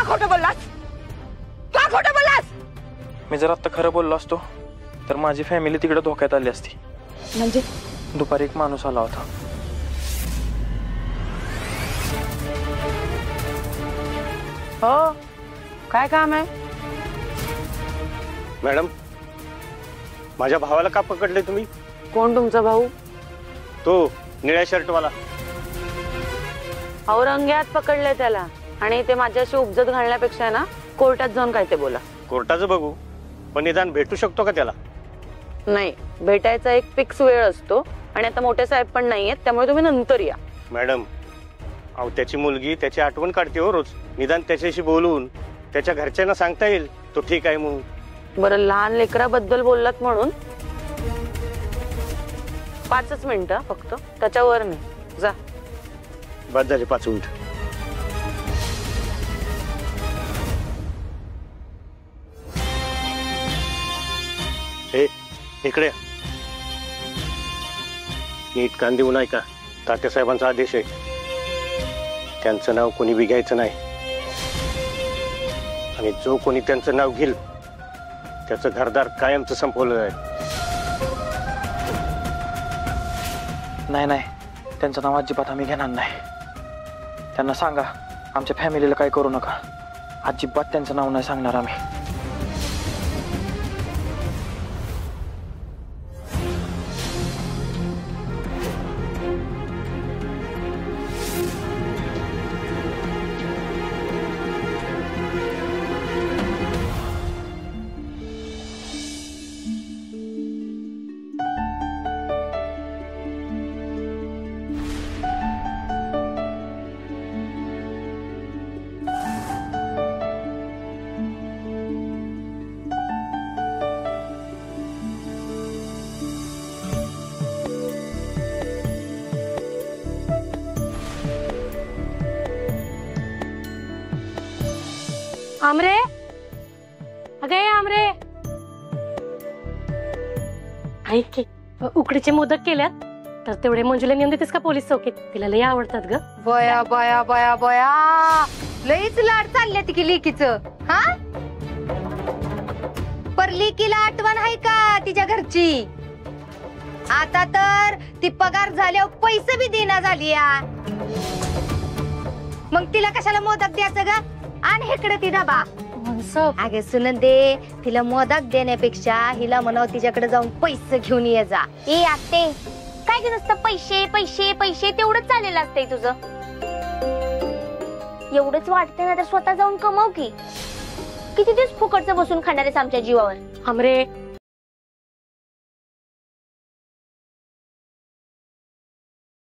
खोटं बोललास? का खोटं बोललास? मी जर आता खरं बोललो असतो तर माझी फॅमिली तिकडे धोक्यात आली असती. म्हणजे दुपारी एक माणूस आला होता. हो, काय काम आहे? मॅडम, माझ्या भावाला का पकडले तुम्ही? कोण तुमचा भाऊ? तो निळ्या शर्टवाला. औरंग्यात पकडले त्याला आणि ते माझ्याशी उपजत घालण्यापेक्षा ना कोर्टात जाऊन काय ते बोला. कोर्टाचं बघू, पण निदान भेटू शकतो का त्याला? नाही, भेटायचा एक फिक्स वेळ असतो आणि आता मोठे साहेब पण नाहीयेत, त्यामुळे तुम्ही नंतर या. मॅडम, अहो त्याची मुलगी त्याची आठवण काढते हो रोज. निदान त्याच्याशी बोलून त्याच्या घरच्यांना सांगता येईल तो ठीक आहे म्हणून. बरं, लहान लेकराबद्दल बोललात म्हणून 5 मिनिटं फक्त, त्याच्यावर नाही. जा. बस झाले 5 मिनिट. हे इकडे नीट कान देऊन ऐका. तात्यासाहेबांचा आदेश आहे, त्यांचं नाव कोणी बी घ्यायचं नाही आणि जो कोणी त्यांचं नाव घेईल त्याचं घरदार कायमचं संपवलं आहे. नाही नाही, त्यांचं नाव अजिबात आम्ही घेणार नाही. त्यांना सांगा आमच्या फॅमिलीला काय करू नका. अजिबात त्यांचं नाव नाही सांगणार आम्ही. आमरे, अगे आमरे, ऐक की उकडीचे मोदक केल्यात तर तेवढे मंजुला नेऊन देतेस का पोलीस चौकीत? तिला लय आवडतात ग. बया बया बया बया, लईच लाड चालल्यात की लेकीचं. हा, पर लेकीला आठवण आहे का तिच्या घरची? आता तर ती पगार झाल्यावर पैसे बी देना झाली. मग तिला कशाला मोदक द्यायचं ग? आणि इकडे ती डबा. अगे सुनंदे, तिला मोदक देण्यापेक्षा हिला म्हणावं तिच्याकडे जाऊन पैसे घेऊन ये जा. ए आत्ते, काय ग नुसतं पैसे पैसे पैसे तेवढंच चाललेलं असतंय तुझं? एवढंच वाटतंय ना तर स्वतः जाऊन कमाव की. किती दिवस फुकटचं बसून खाणार आहेस आमच्या जीवावर? आमरे,